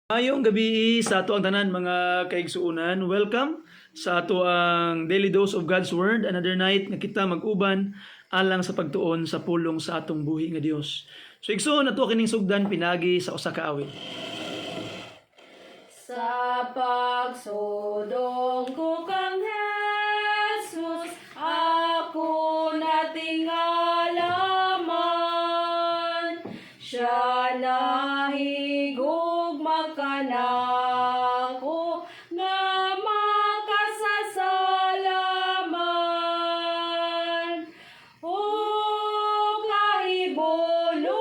Mayong gabi sa ato ang tanan mga kaigsuunan. Welcome sa ato ang Daily Dose of God's Word. Another night na kita mag-uban alang sa pagtuon sa pulong sa atong buhi nga Dios. So igsoon ato kining sugdan pinagi sa usa ka awit. Sa pagsudong ko kang Jesus, ako natingalaman. Siya nahigugma ka na ko nga makasasalaman. O kahibulungan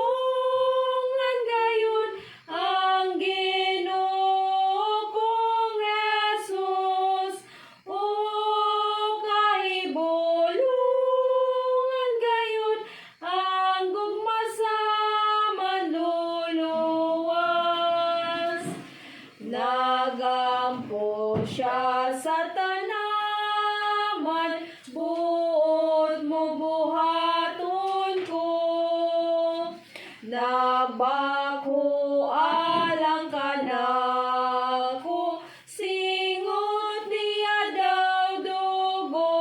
gayon ang Ginoo kong Jesus. O kahibulungan gayon ang gugma sa manluluwas. Nagampo siya sa tanaman, buot mo buhaton ko. Nagbako alang ka na ko, singot niya daw dugo.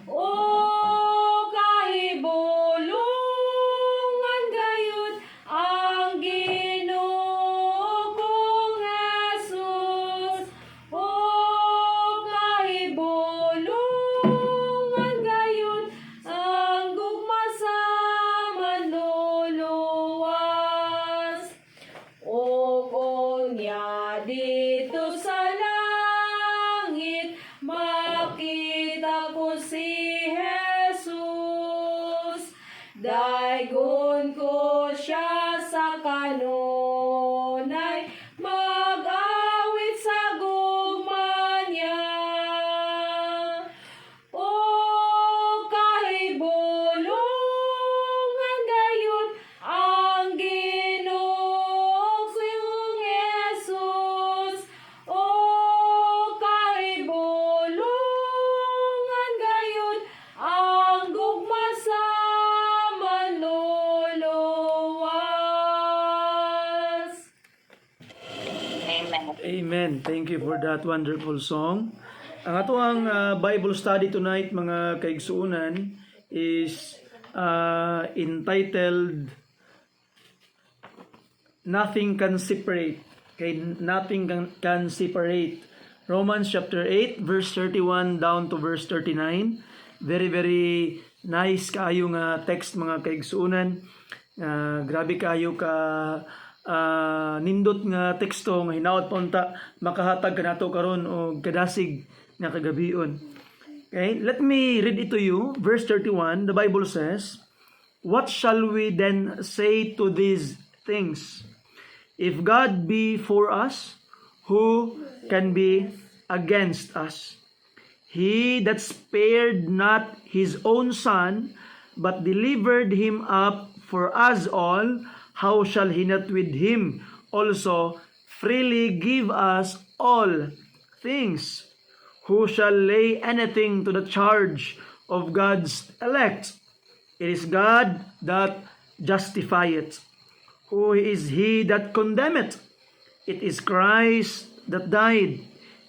O kahibulungan gayon ang Ginoo kong Jesus. O kahibulungan gayon ang gugma sa manluluwas. O kunya dito sa langit, makita ko si Jesus. Daygon ko siya sa kanunay, mag-awit sa gugma niya. O kahibulungan gayon ang Ginoo kong Jesus. O kahibulungan gayon ang gugma sa manluluwas. Amen. Thank you for that wonderful song. Ang ato ang Bible study tonight mga kaigsuunan is entitled Nothing Can Separate. Nothing can separate. Romans chapter 8 verse 31 down to verse 39. Very nice kaayo nga text mga kaigsuunan. Grabe kaayo ka nindot nga teksto nga hinaot pa unta makahatag kanato karon og kadasig nga kagabion. Okay, let me read it to you. Verse 31, the Bible says, "What shall we then say to these things? If God be for us, who can be against us? He that spared not his own son, but delivered him up for us all, how shall he not with him also freely give us all things? Who shall lay anything to the charge of God's elect? It is God that justifieth. Who is he that condemneth? It is Christ that died,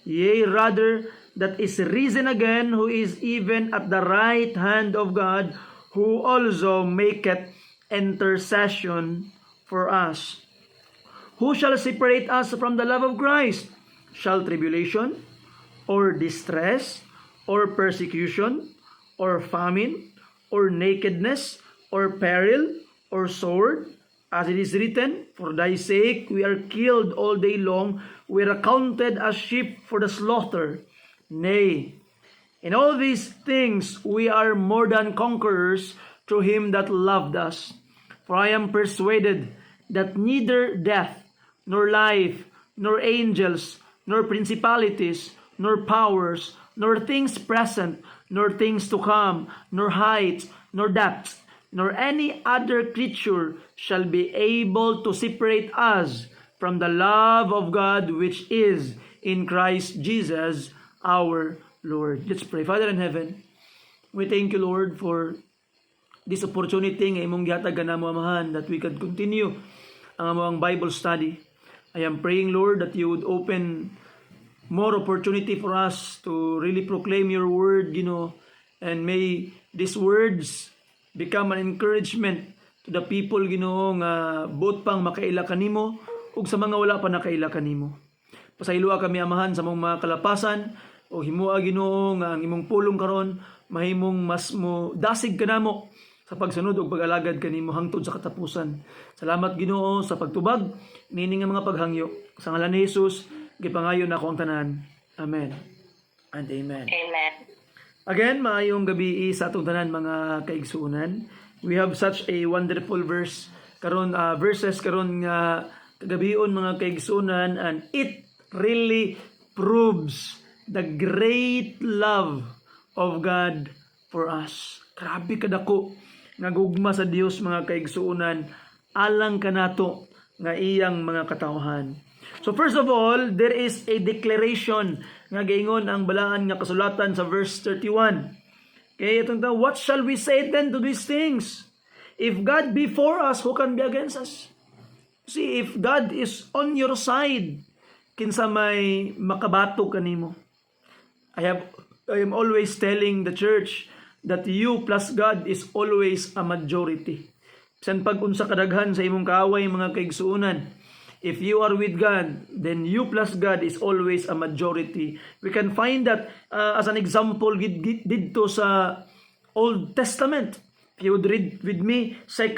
yea rather that is risen again, who is even at the right hand of God, who also maketh intercession for us. Who shall separate us from the love of Christ? Shall tribulation, or distress, or persecution, or famine, or nakedness, or peril, or sword? As it is written, for thy sake we are killed all day long, we are accounted as sheep for the slaughter. Nay, in all these things we are more than conquerors through him that loved us. For I am persuaded that neither death, nor life, nor angels, nor principalities, nor powers, nor things present, nor things to come, nor height, nor depth, nor any other creature shall be able to separate us from the love of God which is in Christ Jesus our Lord. Let's pray. Father in heaven, we thank you, Lord, for this opportunity nga imong gihatag kanamo amahan that we can continue ang among Bible study. I am praying, Lord, that you would open more opportunity for us to really proclaim your word, and may these words become an encouragement to the people, nga both pang makaila kanimo ug sa mga wala pa nakaila kanimo. Pasayloa kami, Amahan, sa mong mga kalapasan o himua, Ginoo, nga ang imong pulong karon mahimong mas mo dasig kanamo sa pagsunod ug pag-alagad kanimo hangtod sa katapusan. Salamat, Ginoo, sa pagtubag nini nga mga paghangyo. Sa ngalan ni Hesus gipangayon ako ang tanan. Amen and amen. Amen. Again, maayong gabi sa atong tanan mga kaigsuonan. We have such a wonderful verses karon nga kagabion mga kaigsuonan, and it really proves the great love of God for us. Grabe kadako nga gugma sa Dios mga kaigsuonan alang kanato nga iyang mga katawhan. So first of all, there is a declaration nga giingon ang balaan nga kasulatan sa verse 31. Okay, itong what shall we say then to these things? If God be for us, who can be against us? See, if God is on your side, kinsa may makabato kanimo. I am always telling the church that you plus God is always a majority. San pag unsa kadaghan sa imong kaaway mga kaigsuonan, if you are with God, then you plus God is always a majority. We can find that as an example dito sa Old Testament. If you would read with me 2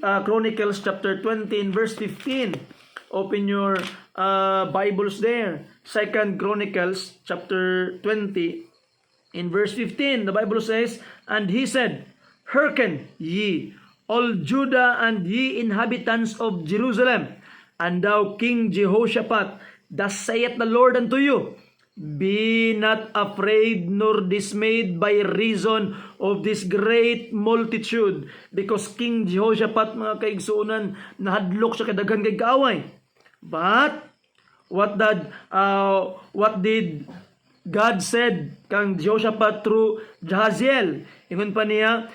Chronicles chapter 20 in verse 15. Open your Bibles there. 2 Chronicles chapter 20 in verse 15. The Bible says, "And he said, Hearken ye, all Judah and ye inhabitants of Jerusalem, and thou King Jehoshaphat, thus saith the Lord unto you, Be not afraid nor dismayed by reason of this great multitude." Because King Jehoshaphat, mga kaigsuonan, nahadlok sa kadaghan kay kaaway. But what did God said kang Jehoshaphat through Jahaziel? Ingon pa niya,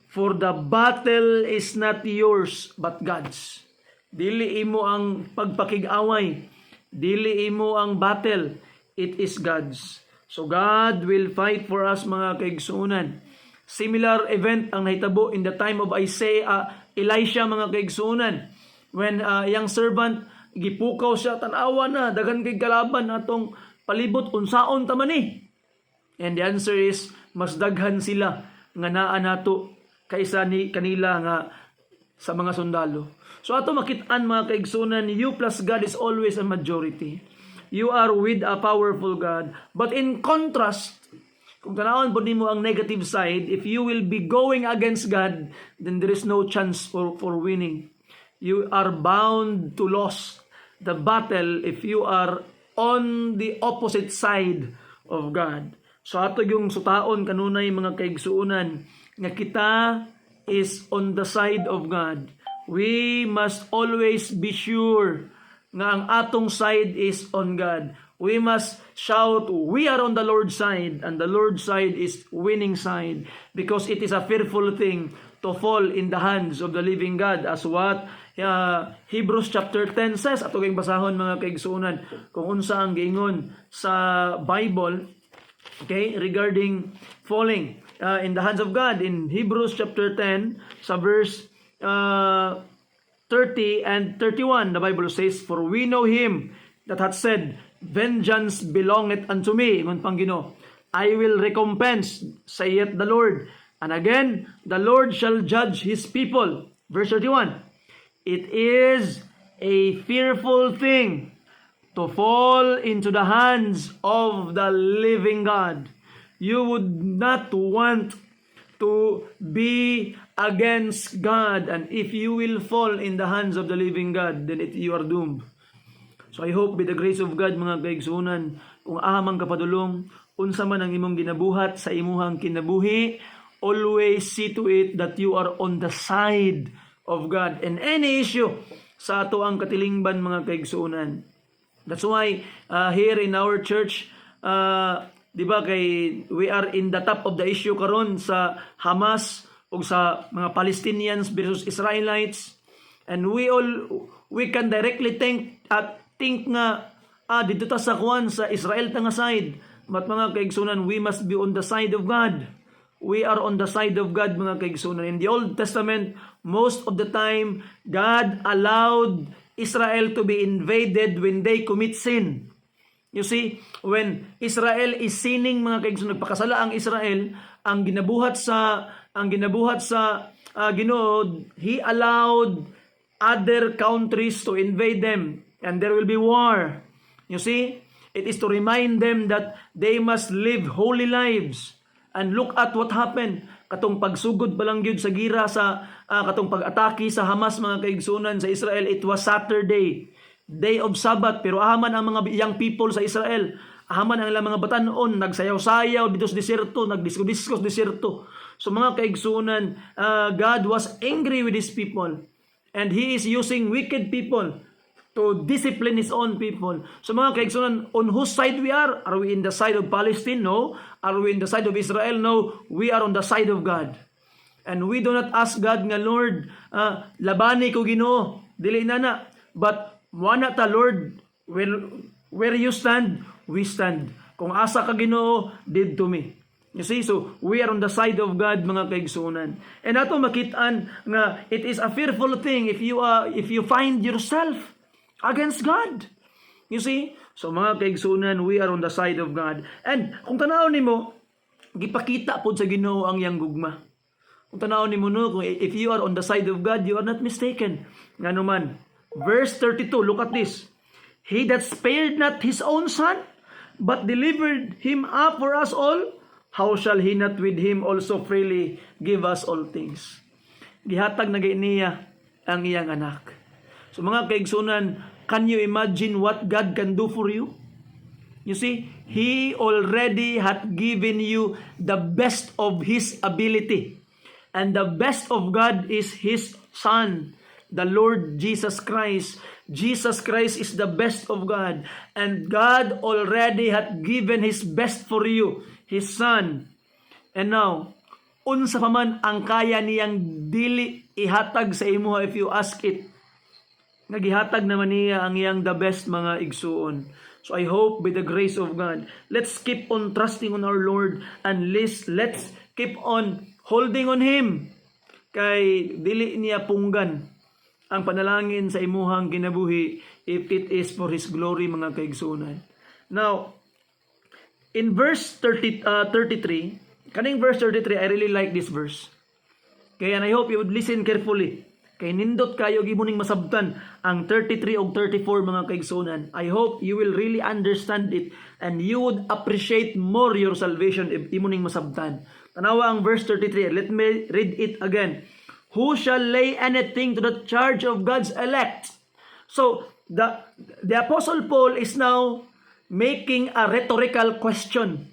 "For the battle is not yours but God's." Dili imo ang pagpakig-away, dili imo ang battle, it is God's. So God will fight for us mga kaigsuonan. Similar event ang nahitabo in the time of Elisha mga kaigsuonan. When young servant, gipukaw siya, tanawa na, daghan kay kalaban atong palibot, unsaon ta man ni? And the answer is, mas daghan sila nga naa nato kaysa ni kanila nga sa mga sundalo. So ato makit-an mga kaigsuonan, you plus God is always a majority. You are with a powerful God. But in contrast, kung tanawon po nimo ang negative side, if you will be going against God, then there is no chance for winning. You are bound to lose the battle if you are on the opposite side of God. So ato yung sutaon kanunay mga kaigsuonan nga kita is on the side of God. We must always be sure nga ang atong side is on God. We must shout, we are on the Lord's side, and the Lord's side is winning side, because it is a fearful thing to fall in the hands of the living God, as what Hebrews chapter 10 says. Ato kayong basahon mga kaigsuonan kung unsa ang giingon sa Bible, okay, regarding falling in the hands of God. In Hebrews chapter 10 sa verse 30 and 31, the Bible says, "For we know him that hath said, Vengeance belongeth unto me." Ingon pang Ginoo, "I will recompense, saith the Lord. And again, the Lord shall judge his people." Verse 31, "It is a fearful thing to fall into the hands of the living God." You would not want to be against God, and if you will fall in the hands of the living God, then you are doomed. So I hope by the grace of God mga kaigsuonan, kung ahamang kapadulong, unsa man ang imong ginabuhat sa imuhang kinabuhi, always see to it that you are on the side of God in any issue sa ato ang katilingban mga kaigsuonan. That's why here in our church, di ba kay we are in the top of the issue karon sa Hamas ug sa mga Palestinians versus Israelites. And we can directly think nga dito ta sa kuan sa Israel ta nga side. But mga kaigsunan, we must be on the side of God. We are on the side of God, mga kaigsunan. In the Old Testament, most of the time, God allowed Israel to be invaded when they commit sin. You see, when Israel is sinning, mga kaigsunan, nagpakasala ang Israel, ang ginabuhat sa Ginoo, He allowed other countries to invade them, and there will be war. You see, it is to remind them that they must live holy lives. And look at what happened. Katong pagsugod balang gyud sa gira sa katong pag-atake sa Hamas, mga kaigsunan, sa Israel, it was Saturday, day of Sabbath, pero ahaman ang mga young people sa Israel, ahaman ang ilang mga batanon, nagsayaw-sayaw dito sa desierto, nagdisko-disko sa desierto. So mga kaigsunan, God was angry with His people, and He is using wicked people to discipline His own people. So mga kaigsunan, on whose side we are? Are we in the side of Palestine? No. Are we in the side of Israel? No. We are on the side of God. And we do not ask God nga, Lord, labani ko Ginoo, dili na. But wana ta, Lord, where you stand, we stand. Kung asa ka Ginoo, did to me. You see, so we are on the side of God, mga kaigsunan. And ato makitaan nga it is a fearful thing if you find yourself against God. You see? So mga kaigsunan, we are on the side of God. And kung tanaw nimo, gipakita pod sa Ginoo ang iyang gugma. Kung tanaw nimo no, kung if you are on the side of God, you are not mistaken. Ngano man. Verse 32, look at this. He that spared not his own son, but delivered him up for us all, how shall he not with him also freely give us all things? Gihatag na niya ang iyang anak. So mga kaigsunan, can you imagine what God can do for you? You see, He already had given you the best of His ability. And the best of God is His Son, the Lord Jesus Christ. Jesus Christ is the best of God. And God already had given His best for you, His Son. And now, unsa pa man ang kaya niyang dili ihatag sa imo if you ask it. Nagihatag naman niya ang iyang the best, mga igsuon. So I hope by the grace of God, let's keep on trusting on our Lord, and let's keep on holding on Him. Kay dili niya punggan ang panalangin sa imuhang kinabuhi if it is for His glory, mga kaigsunan. Now, in verse 33, kaning verse 33, I really like this verse. Kaya I hope you would listen carefully. Kay nindot kayo gimuning masabtan ang 33 o 34, mga kaigsunan. I hope you will really understand it and you would appreciate more your salvation if imuning masabtan. Tanawa ang verse 33. Let me read it again. Who shall lay anything to the charge of God's elect? So, the Apostle Paul is now making a rhetorical question.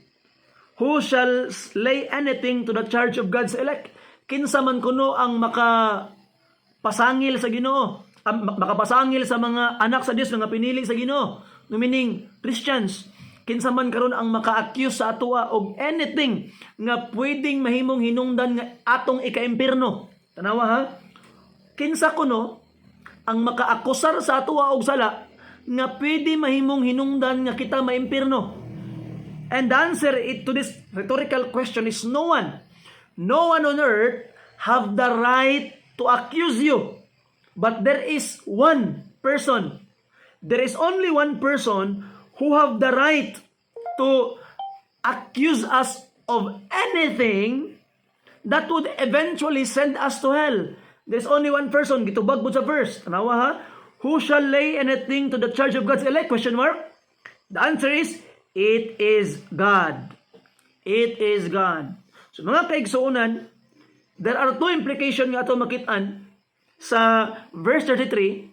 Who shall lay anything to the charge of God's elect? Kinsa man kuno ang makapasangil sa Ginoo, makapasangil sa mga anak sa Dios nga pinili sa Ginoo, no meaning Christians. Kinsa man karon ang maka-accuse sa atoa og anything nga pwedeng mahimong hinungdan nga atong ika-impierno. Tanawa ha? Kinsa kuno ang maka-akusar sa atoa og sala nga pwede mahimong hinungdan nga kita maimpierno? And the answer to this rhetorical question is no one. No one on earth have the right to accuse you. But there is one person. There is only one person who have the right to accuse us of anything that would eventually send us to hell. There's only one person. Gitubag mo sa verse. Tanawa ha? Who shall lay anything to the charge of God's elect? Question mark. The answer is, it is God. It is God. So mga kaigsuunan, there are two implications nga ato makitaan sa verse 33.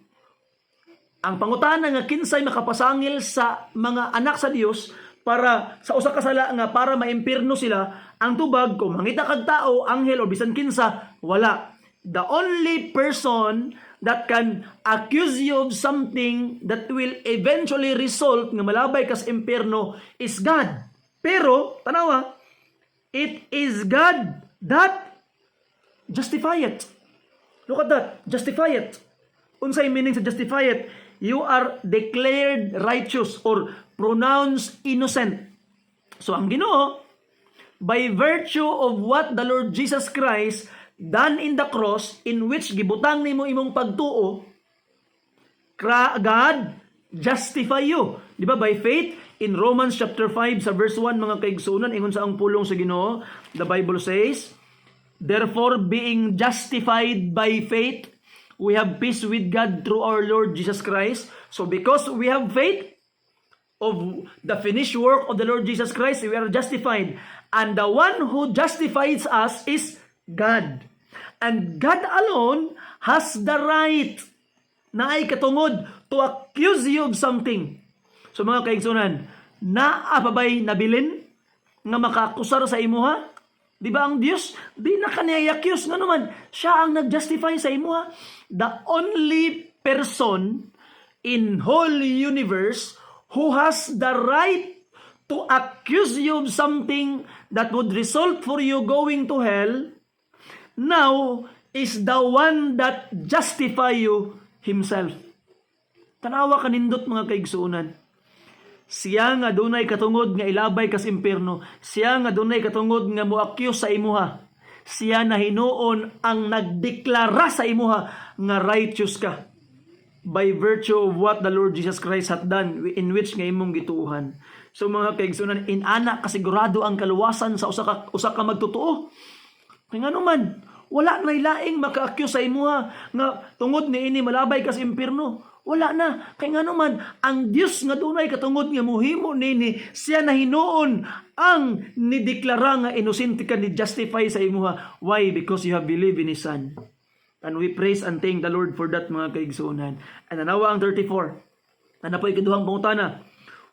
Ang pangutana nga kinsay makapasangil sa mga anak sa Dios para sa usa ka sala nga para maimpierno sila. Ang tubag, kung mangita kag tao, anghel o bisan kinsa, wala. The only person that can accuse you of something that will eventually result nga malabay kas impierno is God. Pero tanawa, it is God that justify it. Look at that, justify it. Unsay meaning sa justified? You are declared righteous or pronounced innocent. So ang Ginoo, by virtue of what the Lord Jesus Christ done in the cross, in which gibutang nimo imong pagtuo, God justify you. Di ba? By faith, in Romans chapter 5 sa verse 1, mga kaigsunan, ingon sa ang pulong sa Ginoo, the Bible says, therefore, being justified by faith, we have peace with God through our Lord Jesus Christ. So because we have faith of the finished work of the Lord Jesus Christ, we are justified. And the one who justifies us is God. And God alone has the right na ay katungod to accuse you of something. So mga kaigsunan, naapabay nabilin nga makakusar sa imuha? Di ba ang Diyos? Di na kaniya accuse nga naman. Siya ang nag-justify sa imuha. The only person in whole universe who has the right to accuse you of something that would result for you going to hell now is the one that justify you himself. Tanawa kanindot mga kaigsuunan. Siya nga dunay katungod nga ilabay kas impierno. Siya nga dunay katungod nga moakyos sa imuha. Siya na hinuon ang nagdeklara sa imuha nga righteous ka by virtue of what the Lord Jesus Christ hath done, in which nga imong gituuhan. So mga kaigsunan, inana kasigurado ang kaluwasan sa usa ka magtotoo. Kaya nga naman, wala na ilaing maka-accuse sa imuha nga tungod ni ini malabay kas impierno. Wala na. Kaya nga naman, ang Diyos nga dunay katungod nga muhimo nini, siya na hinuon ang nideklara nga inosente ka, ni justify sa imuha. Why? Because you have believed in His Son. And we praise and thank the Lord for that, mga kaigsunan. And nanawa ang 34. Ano po ikaduhang pangutana?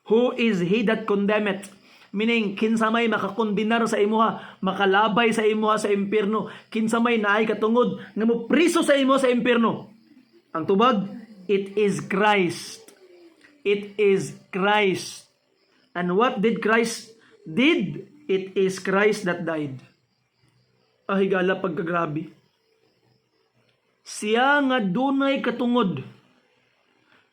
Who is he that condemneth? Meaning, kinsa may makakondinar sa imuha, makalabay sa imuha sa impierno, kinsa may naay katungod nga mo priso sa imuha sa impierno. Ang tubag, it is Christ. It is Christ. And what did Christ did? It is Christ that died. Ahigala pagkagrabe. Siya nga dunay katungod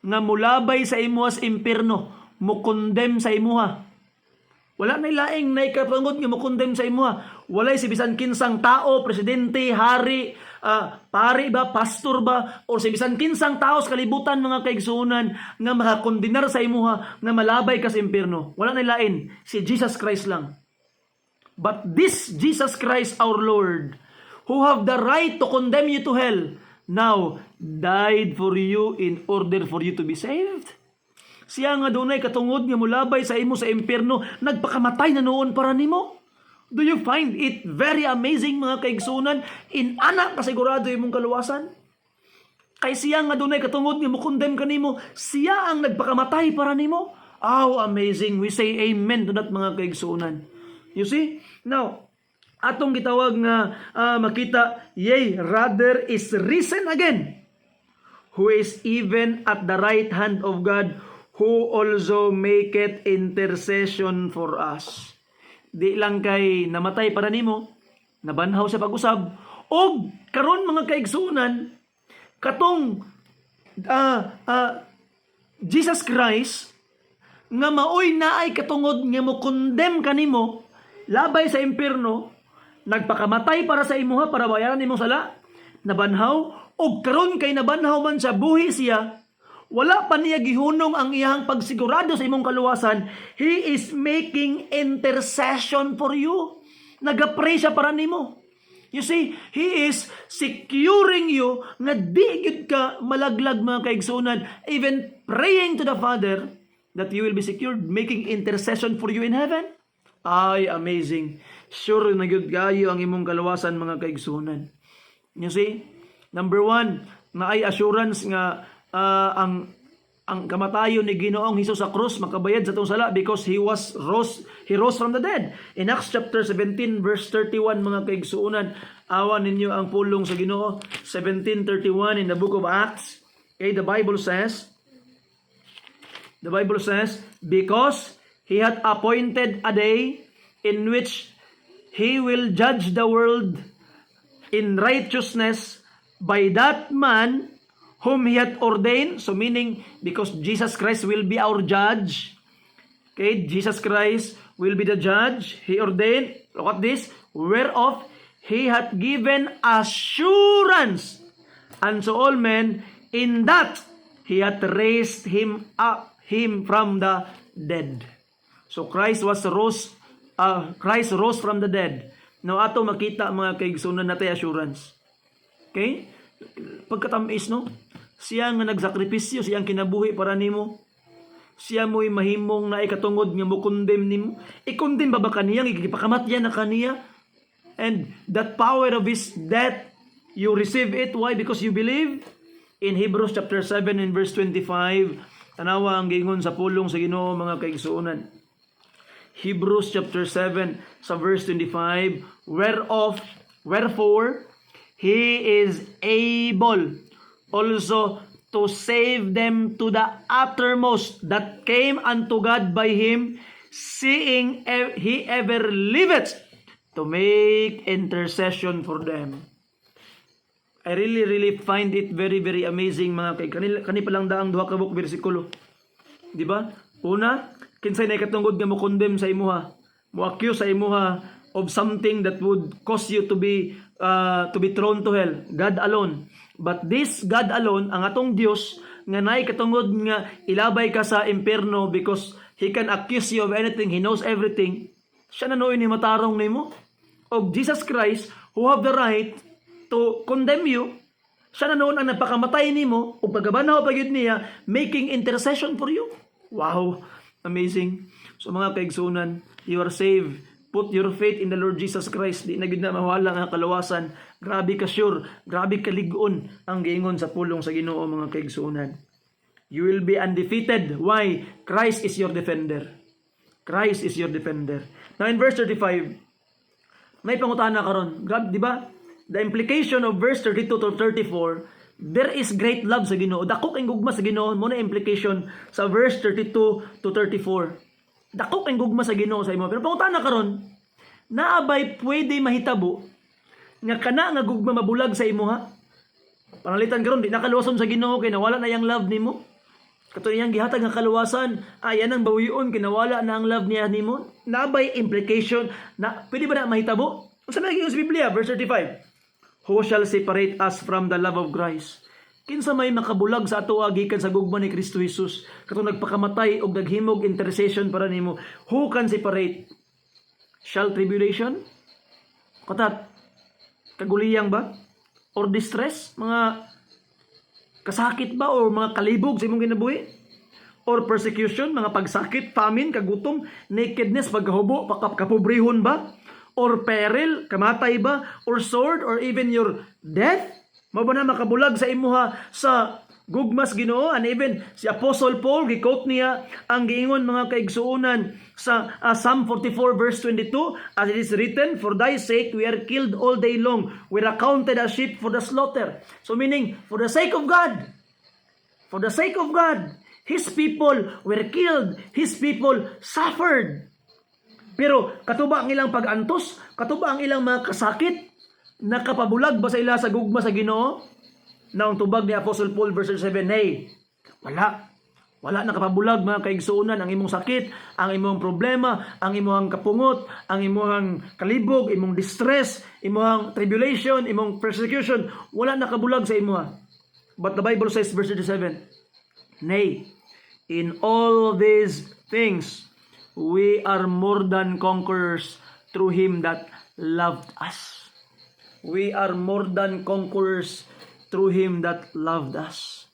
nga mulabay sa imuha sa impierno, mukondem sa imuha. Wala na ilaing na ikatungod nga mukondem sa imuha. Walay si bisan kinsang tao, presidente, hari, pari ba, pastor ba, o si bisan kinsang tao sa kalibutan, mga kaigsuunan, nga makakondinar sa imuha, nga malabay ka sa impierno. Wala na ilain, si Jesus Christ lang. But this Jesus Christ our Lord, who have the right to condemn you to hell, now died for you in order for you to be saved. Siya nga dunay katungod nga mulabay sa imo sa impierno, nagpakamatay na noon para nimo. Do you find it very amazing, mga kaigsunan? Inana kasigurado imong kaluwasan? Kay siya nga dunay katungod nga mukondem kanimo, siya ang nagpakamatay para nimo. How amazing. We say amen to that, mga kaigsunan. You see? Now, atong gitawag nga makita, yea, rather is risen again, who is even at the right hand of God, who also maketh intercession for us. Di lang kay namatay para nimo, nabanhaw sa pag-usab, o karon mga kaigsunan, katong Jesus Christ, nga maoy naay katungod nga mo condemn kanimo, labay sa impierno, nagpakamatay para sa imuha, para bayaran imong sala, nabanhaw, o karon kay nabanhaw man sa buhi siya, wala pa niya gihunong ang iyang pagsigurado sa imong kaluwasan. He is making intercession for you. Nagapray siya para nimo. You see, He is securing you nga di gyud ka malaglag, mga kaigsunan. Even praying to the Father that you will be secured, making intercession for you in heaven. Ay, amazing. Sure na gyud kayo ang imong kaluwasan, mga kaigsunan. You see, number one, na ay assurance nga ang kamatayon ni Ginoong Hesus sa krus makabayad sa atong sala because he rose from the dead. In Acts chapter 17 verse 31, mga kaigsuunan, awan ninyo ang pulong sa Ginoo. 17:31 in the book of Acts. Okay, the Bible says, because he had appointed a day in which he will judge the world in righteousness by that man whom He hath ordained. So meaning, because Jesus Christ will be our judge. Okay, Jesus Christ will be the judge. He ordained, look at this, whereof He hath given assurance unto all men, in that He hath raised him from the dead. So Christ rose from the dead. Now ato makita mga kaigsunan natin assurance. Okay? Pagkatamis, no? Siya nga nagsakripisyo, siya ang kinabuhi para nimo. Siya mo'y mahimong na ikatungod nga mo condemn nimo. I-condemn ba kaniyang igipakamatyan na kaniya? And that power of His death, you receive it. Why? Because you believe. In Hebrews chapter 7 and verse 25, tanawa ang gingon sa pulong sa Ginoo mga kaigsuonan. Hebrews chapter 7 sa verse 25, wherefore He is able also to save them to the uttermost that came unto God by Him, seeing He ever liveth to make intercession for them. I really find it very amazing mga kay kani pa lang daang duha ka buk bersikulo. Di ba? Una, kinsay na ikatungod nga mo condemn sa imuha, mo accuse sa imuha of something that would cause you to be thrown to hell. God alone. But this God alone, ang atong Dios nga naay katungod nga ilabay ka sa impierno because He can accuse you of anything, He knows everything. Siya na noy ni matarong nimo. Of Jesus Christ, who have the right to condemn you, siya na noon ang nagpakamatay nimo o pagabanaw pagyud niya, making intercession for you. Wow, amazing. So mga kaigsunan, you are saved. Put your faith in the Lord Jesus Christ. Di na gid na mawala nga kalawasan. Grabe ka sure, grabe ka ligon ang giingon sa pulong sa Ginoo mga kaigsunan. You will be undefeated. Why? Christ is your defender. Christ is your defender. Now in verse 35, may pangutana karon. Grabe, di ba? The implication of verse 32 to 34, there is great love sa Ginoo. Dako kay gugma sa Ginoo, mo na implication sa verse 32 to 34. Dako kay gugma sa Ginoo sa imo. Pero pangutana karon, naabay pwede mahitabo nga kana nga gugma mabulag sa imo ha? Panalitan karon di nakaluwason sa Ginoo kay nawala na yang love nimo. Kato iyang gihatag nga kaluwasan, ayan ang bawion kinawala na ang love niya nimo. Naabay implication na pwede ba na mahitabo? Unsa may sa Biblia verse 35? Who shall separate us from the love of Christ? Kinsa may makabulag sa ato gikan sa gugma ni Kristo Jesus? Katong nagpakamatay og naghimog intercession para nimo. Who can separate? Shall tribulation? Katat kaguliyang ba? Or distress? Mga kasakit ba o mga kalibog sa imong kinabuhi? Or persecution, mga pagsakit, famine, kagutom, nakedness, pagkahubo, kapobrehon ba? Or peril, kamatay ba? Or sword, or even your death? Mao ba na makabulag sa imuha sa gugmas Ginoo? And even si Apostle Paul, gi-quote niya ang giingon mga kaigsuonan sa Psalm 44 verse 22, as it is written, for thy sake we are killed all day long, we are accounted as sheep for the slaughter. So meaning, for the sake of God, His people were killed, His people suffered. Pero katuba ang ilang pag-antos, katuba ang ilang mga kasakit, nakapabulag ba sa ila sa gugma sa Ginoo? Na ang tubag ni Apostle Paul verse 7, hey, wala nakapabulag mga kaigsuonan ang imong sakit, ang imong problema, ang imong kapungot, ang imong kalibog, imong distress, imong tribulation, imong persecution, wala nakabulag sa imuha. But the Bible says verse 37, nay, in all these things we are more than conquerors through Him that loved us. We are more than conquerors through Him that loved us.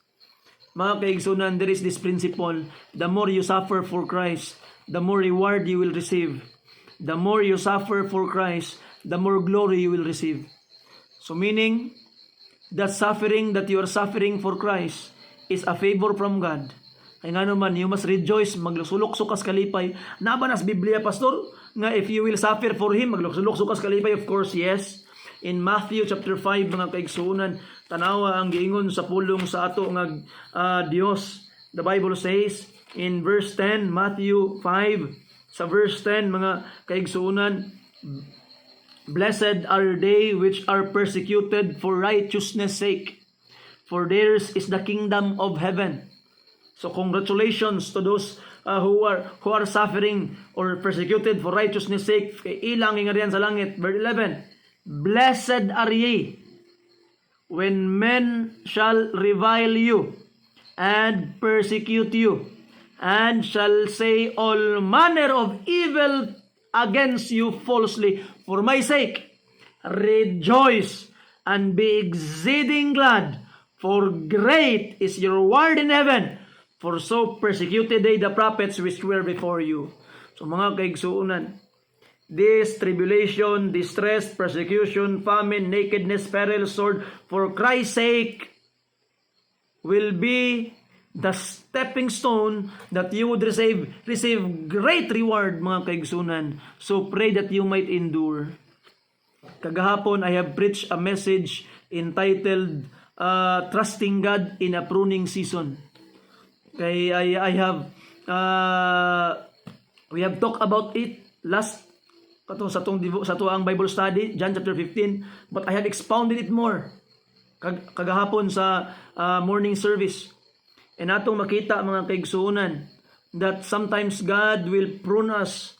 Mga kaigsunan, there is this principle, the more you suffer for Christ, the more reward you will receive. The more you suffer for Christ, the more glory you will receive. So meaning, that suffering that you are suffering for Christ is a favor from God. Kaya nga naman, you must rejoice, maglusulok-sukas kalipay. Nabanas Biblia, Pastor, nga if you will suffer for Him, maglusulok-sukas kalipay, of course, yes. In Matthew chapter 5, mga kaigsunan, tanawa ang giingon sa pulong sa ato nga Dios. The Bible says in verse 10, Matthew 5, sa verse 10, mga kaigsunan, blessed are they which are persecuted for righteousness' sake, for theirs is the kingdom of heaven. So congratulations to those who are suffering or persecuted for righteousness' sake. Ilang ingarian sa langit. Verse 11. Blessed are ye when men shall revile you and persecute you, and shall say all manner of evil against you falsely for my sake. Rejoice and be exceeding glad, for great is your reward in heaven. For so persecuted they the prophets which were before you. So mga kaigsuunan, this tribulation, distress, persecution, famine, nakedness, peril, sword, for Christ's sake, will be the stepping stone that you would receive great reward, mga kaigsuunan. So pray that you might endure. Kagahapon, I have preached a message entitled Trusting God in a Pruning Season. Okay, I have we have talked about it last sa tuang Bible study, John chapter 15, but I have expounded it more kagahapon sa morning service. And atong makita mga kaigsuunan that sometimes God will prune us.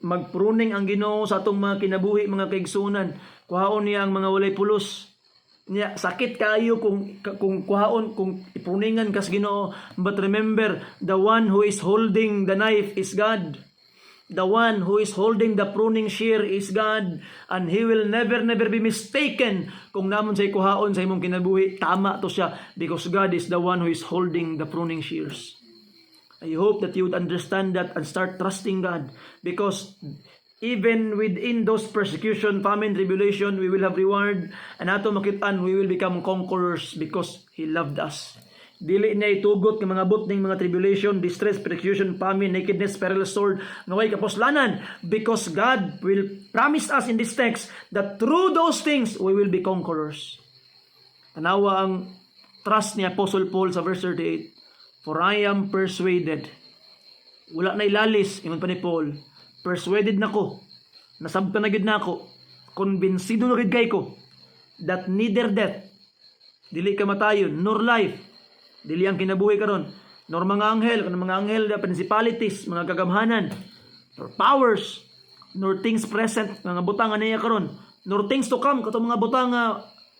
Magpruning ang Ginoo sa atong mga kinabuhi, mga kaigsuunan. Kuhaon niya ang mga walay pulos. Niya sakit kayo kung kuhaon, kung ipruningan kas Ginoo. But remember, the one who is holding the knife is God. The one who is holding the pruning shear is God, and He will never be mistaken kung namon say kuhaon sa imong kinabuhi. Tama to siya, because God is the one who is holding the pruning shears. I hope that you would understand that and start trusting God, because even within those persecution, famine, tribulation, we will have reward, and ato makitaan, we will become conquerors because He loved us. Dili niya itugot ng mga bot ng mga tribulation, distress, persecution, famine, nakedness, peril, sword, naway kaposlanan, because God will promise us in this text that through those things, we will be conquerors. Tanawa ang trust ni Apostle Paul sa verse 38, for I am persuaded. Wala na ilalis, ingon pa ni Paul, persuaded na ko, nasabtan na gid na ako, konbensido na gid kay ko, that neither death, dili kamatayon, nor life, dili ang kinabuhi karon, nor mga anghel, kanang mga anghel, principalities, mga kagamhanan, nor powers, nor things present, mga butang niya karon, nor things to come, katong mga butang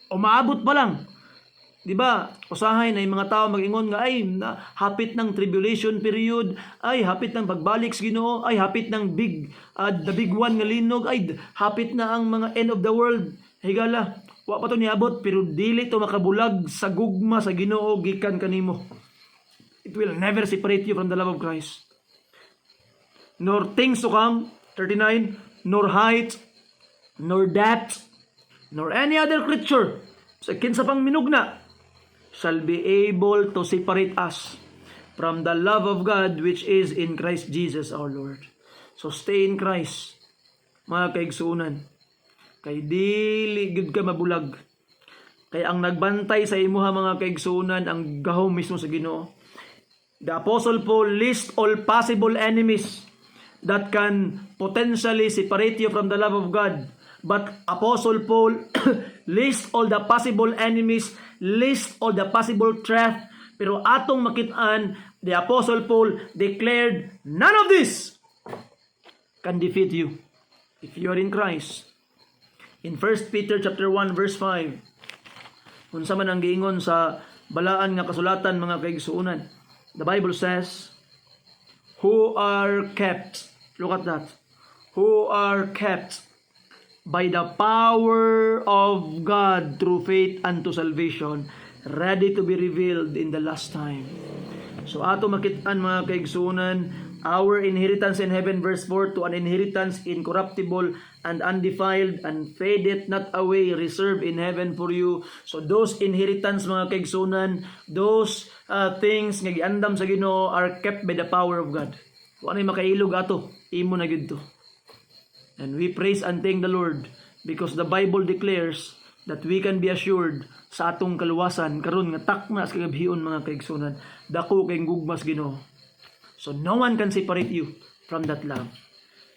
umaabot pa lang. Di ba? Usahay na yung mga tao mag-ingon nga, ay, hapit ng tribulation period, ay, hapit ng pagbalik sa Ginoo, ay, hapit ng the big one nga linog, ay, hapit na ang mga end of the world. Higala, wa pa to niabot, pero dili to makabulag sa gugma sa Ginoo gikan kanimo. It will never separate you from the love of Christ. Nor things to come, 39, nor height, nor depth, nor any other creature, sa kinsa pang minugna, shall be able to separate us from the love of God which is in Christ Jesus our Lord. So stay in Christ, mga kaigsuunan. Kay dili gud ka mabulag. Kay ang nagbantay sa imuha, mga kaigsuunan, ang gahom mismo sa Ginoo. The Apostle Paul lists all possible enemies that can potentially separate you from the love of God. But Apostle Paul lists all the possible enemies, lists all the possible threat. Pero atong makitaan, the Apostle Paul declared, none of this can defeat you if you are in Christ. In 1 Peter chapter 1 verse 5, kung sa man ang giingon sa balaan nga kasulatan, mga kaigsuunan, the Bible says, who are kept, look at that, who are kept by the power of God through faith unto salvation, ready to be revealed in the last time. So ato makitaan, mga kaigsuunan, our inheritance in heaven, verse 4, to an inheritance incorruptible and undefiled and fadeth not away, reserved in heaven for you. So those inheritance, mga kaigsuunan, those things nga giandam sa Ginoo are kept by the power of God. Kung ano'y makailog ato, imo na gid to. And we praise and thank the Lord because the Bible declares that we can be assured sa atong kaluwasan karon nga takna sa kagabhion, mga kaigsunan, dako kay gugmas Ginoo. So no one can separate you from that love.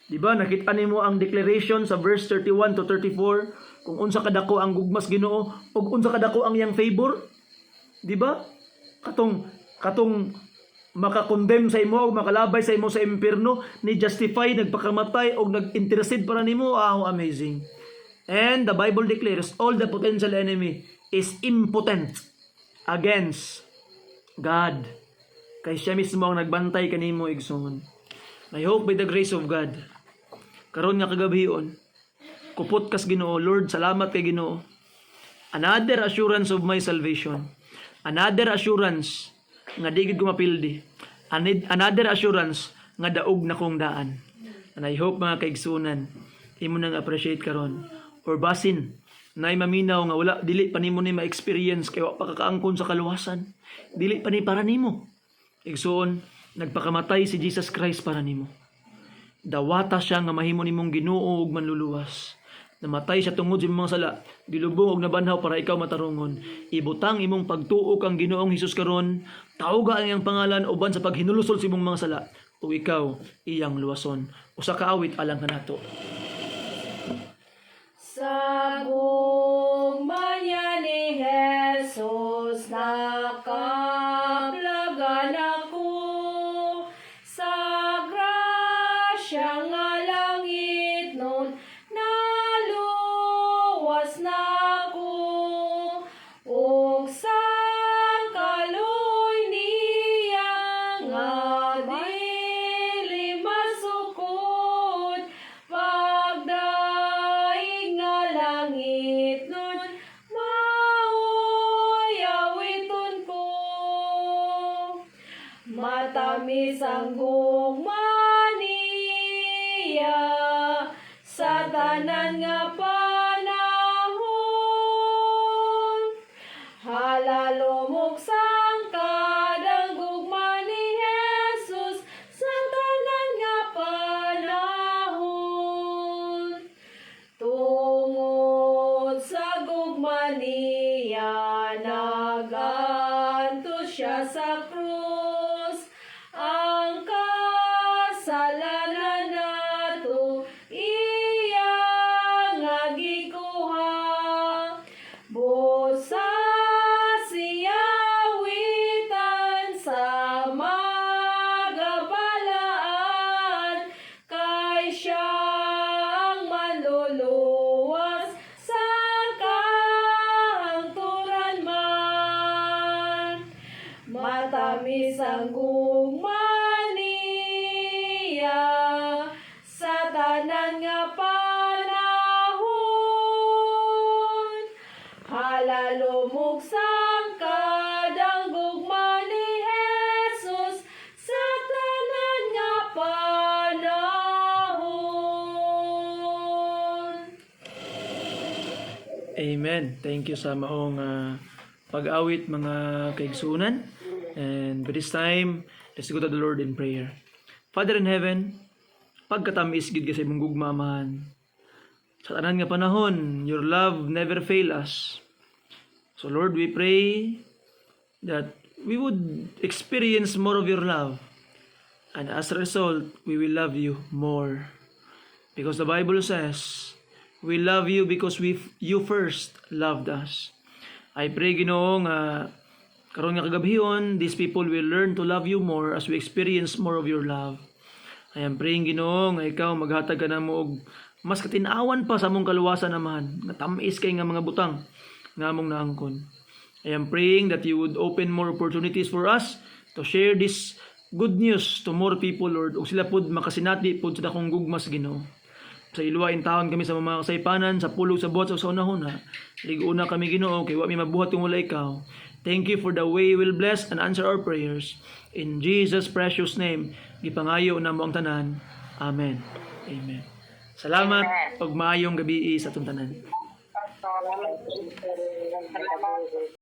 Di ba nakita nimo ang declaration sa verse 31 to 34 kung unsa kadako ang gugmas Ginoo ug unsa kadako ang iyang favor? Di ba? Katong makakondem sa imo o makalabay sa imo sa impierno, ni justify, nagpakamatay o nag-intercede para nimo, how amazing. And the Bible declares all the potential enemy is impotent against God. Kay siya mismo ang nagbantay kanimo, igsoon. I hope by the grace of God, karon nga kagabion, kupot kas Ginoo, Lord, salamat kay Ginoo. Another assurance of my salvation. Another assurance nga di gid ko mapildi. Another assurance nga daog na kong daan. And I hope mga kaigsunan, imo nang appreciate karon or basin nay maminaw nga wala dili pa nimo ni ma-experience kay wa pa kakaangkon sa kaluwasan. Dili pa ni para nimo. Igsoon, nagpakamatay si Jesus Christ para nimo. Dawata siya nga mahimo nimong Ginoo ug manluluwas. Namatay siya tungod sa imong mga sala, gilubong og nabanhaw para ikaw matarungon. Ibutang imong pagtuo kang Ginoong Hesus karon, tawga ang iyang pangalan uban sa paghinulusol sa imong mga sala, ug ikaw iyang luwason. Usa ka awit alang kanato. Sa gugma niya ni Jesus, nakaplagan ako. Sa grasya nga langit nun, naluwas na ako. Ug sa kaloy niya nga dili masukod, pagdaig nga langit nun, mao'y awiton ko. Matamis ang gugma niya sa tanan nga panahon. Halalumog sang kadang gugma ni Jesus sa tanan nga panahon. Tungod sa gugma niya, nagantos siya sa krus. Ang kasalanan nato iya nga gikuha. Busa siya witan sa magabalaan, kay siya ang manluluwas sa kahangturan man. Matamis ang gugma niya sa tanan nga panahon. Halalumog sang kadang gugma ni Jesus sa tanan nga panahon. Amen. Thank you sa maong pag-awit mga kaigsunan. And by this time, let's go to the Lord in prayer. Father in heaven, pagkatamis gid ka sa imong gugmamahan. Sa tanan nga panahon, your love never fail us. So Lord, we pray that we would experience more of your love. And as a result, we will love you more. Because the Bible says, we love you because you first loved us. I pray, Ginoo, nga karon nga kagabihon, these people will learn to love you more as we experience more of your love. I am praying, Ginoo, nga ikaw maghatag ka namo og mas katinawan pa sa among kaluwasan naman, nga tamis kay nga mga butang nga among naangkon. I am praying that you would open more opportunities for us to share this good news to more people, Lord, ug sila pud makasinati pud sa dakong gugmas, Ginoo. Sa iluwain taon kami sa mga kasaypanan, sa pulog, sa buhat, sa unahon, ha. Liguna kami, Ginoo, kay wa mi mabuhat kung wala ikaw. Thank you for the way you will bless and answer our prayers. In Jesus' precious name, gipangayo na mo ang tanan. Amen. Amen. Salamat ug maayong gabi sa atong tanan. Salamat.